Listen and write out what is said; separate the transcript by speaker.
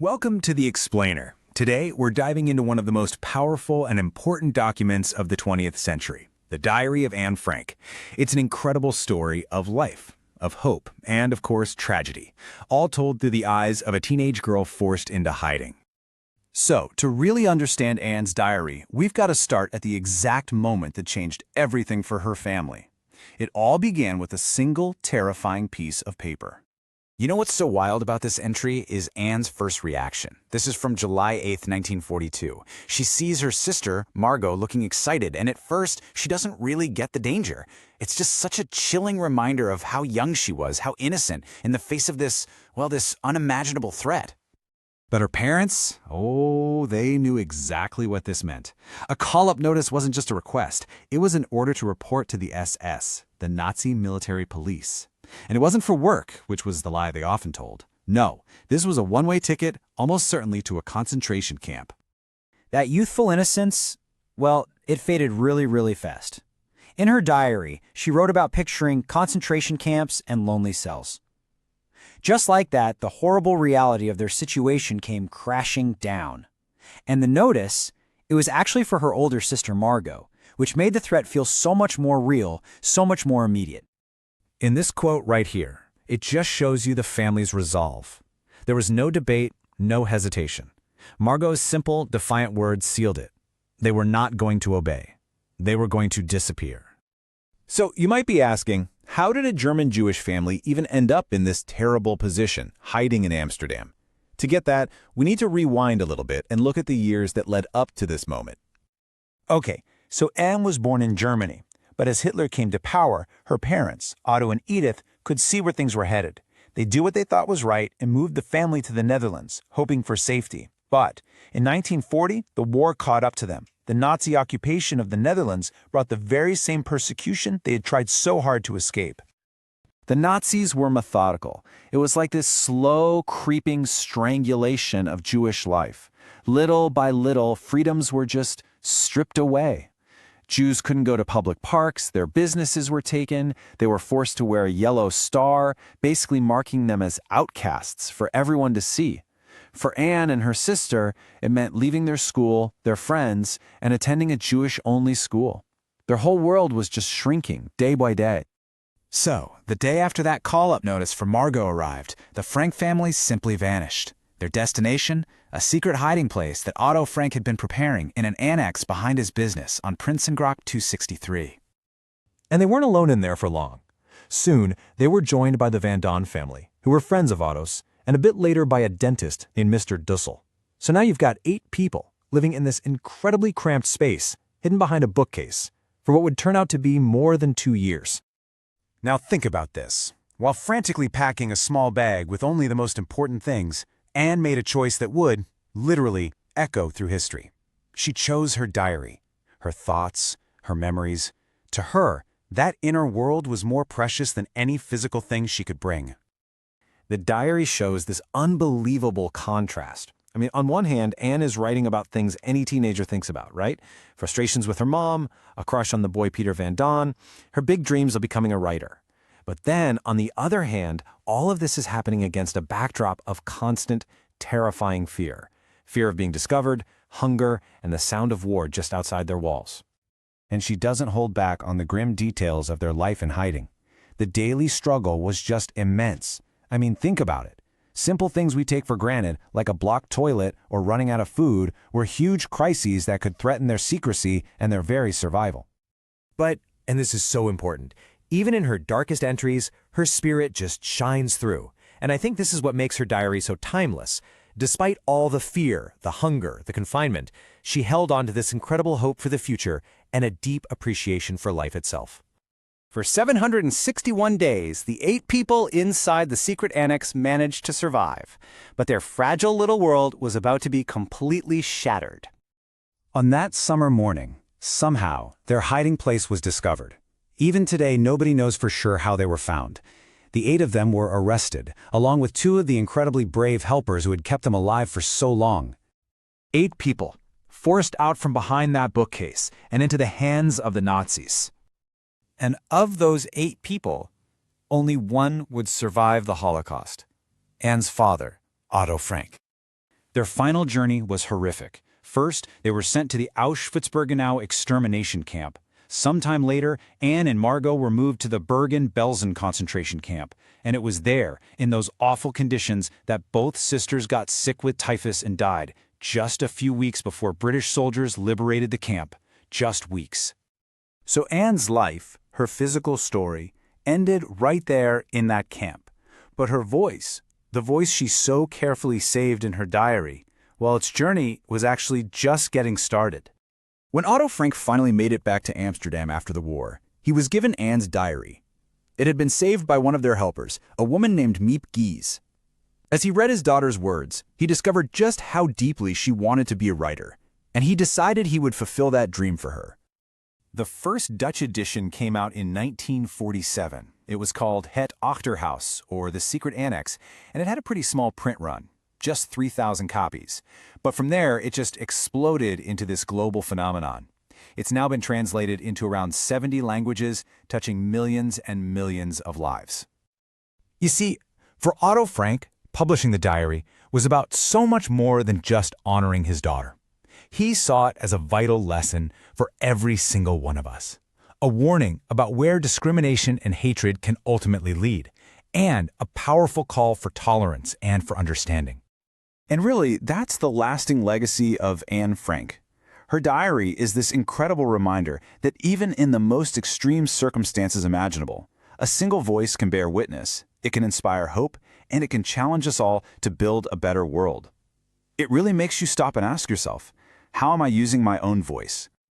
Speaker 1: Welcome to The Explainer. Today, we're diving into one of the most powerful and important documents of the 20th century, the Diary of Anne Frank. It's an incredible story of life, of hope, and of course, tragedy, all told through the eyes of a teenage girl forced into hiding.
Speaker 2: So, to really understand Anne's diary, we've got to start at the exact moment that changed everything for her family. It all began with a single, terrifying piece of paper.
Speaker 3: You know what's so wild about this entry is Anne's first reaction. This is from July 8th, 1942. She sees her sister, Margot, looking excited, and at first, she doesn't really get the danger. It's just such a chilling reminder of how young she was, how innocent, in the face of this unimaginable threat.
Speaker 2: But her parents, they knew exactly what this meant. A call-up notice wasn't just a request. It was an order to report to the SS, the Nazi military police. And it wasn't for work, which was the lie they often told. No, this was a one-way ticket, almost certainly to a concentration camp.
Speaker 4: That youthful innocence, it faded really, really fast. In her diary, she wrote about picturing concentration camps and lonely cells. Just like that, the horrible reality of their situation came crashing down. And the notice, it was actually for her older sister Margot, which made the threat feel so much more real, so much more immediate.
Speaker 1: In this quote right here, it just shows you the family's resolve. There was no debate, no hesitation. Margot's simple, defiant words sealed it. They were not going to obey. They were going to disappear. So you might be asking, how did a German Jewish family even end up in this terrible position, hiding in Amsterdam? To get that, we need to rewind a little bit and look at the years that led up to this moment.
Speaker 5: Okay, so Anne was born in Germany. But as Hitler came to power, her parents, Otto and Edith, could see where things were headed. They did what they thought was right and moved the family to the Netherlands, hoping for safety. But in 1940, the war caught up to them. The Nazi occupation of the Netherlands brought the very same persecution they had tried so hard to escape.
Speaker 2: The Nazis were methodical. It was like this slow, creeping strangulation of Jewish life. Little by little, freedoms were just stripped away. Jews couldn't go to public parks, their businesses were taken, they were forced to wear a yellow star, basically marking them as outcasts for everyone to see. For Anne and her sister, it meant leaving their school, their friends, and attending a Jewish-only school. Their whole world was just shrinking day by day.
Speaker 3: So, the day after that call-up notice from Margot arrived, the Frank family simply vanished. Their destination? A secret hiding place that Otto Frank had been preparing in an annex behind his business on Prinsengracht 263.
Speaker 1: And they weren't alone in there for long. Soon, they were joined by the Van Don family, who were friends of Otto's, and a bit later by a dentist named Mr. Dussell. So now you've got 8 people living in this incredibly cramped space, hidden behind a bookcase, for what would turn out to be more than 2 years.
Speaker 6: Now think about this. While frantically packing a small bag with only the most important things, Anne made a choice that would, literally, echo through history. She chose her diary, her thoughts, her memories. To her, that inner world was more precious than any physical thing she could bring.
Speaker 1: The diary shows this unbelievable contrast. On one hand, Anne is writing about things any teenager thinks about, right? Frustrations with her mom, a crush on the boy Peter Van Don, her big dreams of becoming a writer. But then, on the other hand, all of this is happening against a backdrop of constant, terrifying fear. Fear of being discovered, hunger, and the sound of war just outside their walls.
Speaker 6: And she doesn't hold back on the grim details of their life in hiding. The daily struggle was just immense. Think about it. Simple things we take for granted, like a blocked toilet or running out of food, were huge crises that could threaten their secrecy and their very survival.
Speaker 7: But, and this is so important, even in her darkest entries, her spirit just shines through. And I think this is what makes her diary so timeless. Despite all the fear, the hunger, the confinement, she held on to this incredible hope for the future and a deep appreciation for life itself.
Speaker 3: For 761 days, the 8 people inside the Secret Annex managed to survive. But their fragile little world was about to be completely shattered.
Speaker 6: On that summer morning, somehow, their hiding place was discovered. Even today, nobody knows for sure how they were found. The 8 of them were arrested, along with 2 of the incredibly brave helpers who had kept them alive for so long.
Speaker 2: 8 people, forced out from behind that bookcase and into the hands of the Nazis.
Speaker 5: And of those 8 people, only one would survive the Holocaust. Anne's father, Otto Frank.
Speaker 2: Their final journey was horrific. First, they were sent to the Auschwitz-Birkenau extermination camp. Sometime later, Anne and Margot were moved to the Bergen-Belsen concentration camp, and it was there, in those awful conditions, that both sisters got sick with typhus and died, just a few weeks before British soldiers liberated the camp. Just weeks.
Speaker 1: So Anne's life, her physical story, ended right there in that camp. But her voice, the voice she so carefully saved in her diary, well, its journey was actually just getting started.
Speaker 3: When Otto Frank finally made it back to Amsterdam after the war, he was given Anne's diary. It had been saved by one of their helpers, a woman named Miep Gies. As he read his daughter's words, he discovered just how deeply she wanted to be a writer, and he decided he would fulfill that dream for her.
Speaker 2: The first Dutch edition came out in 1947. It was called Het Achterhuis, or The Secret Annex, and it had a pretty small print run, just 3,000 copies. But from there, it just exploded into this global phenomenon. It's now been translated into around 70 languages, touching millions and millions of lives.
Speaker 1: You see, for Otto Frank, publishing the diary was about so much more than just honoring his daughter. He saw it as a vital lesson for every single one of us, a warning about where discrimination and hatred can ultimately lead, and a powerful call for tolerance and for understanding.
Speaker 2: And really, that's the lasting legacy of Anne Frank. Her diary is this incredible reminder that even in the most extreme circumstances imaginable, a single voice can bear witness, it can inspire hope, and it can challenge us all to build a better world. It really makes you stop and ask yourself, how am I using my own voice?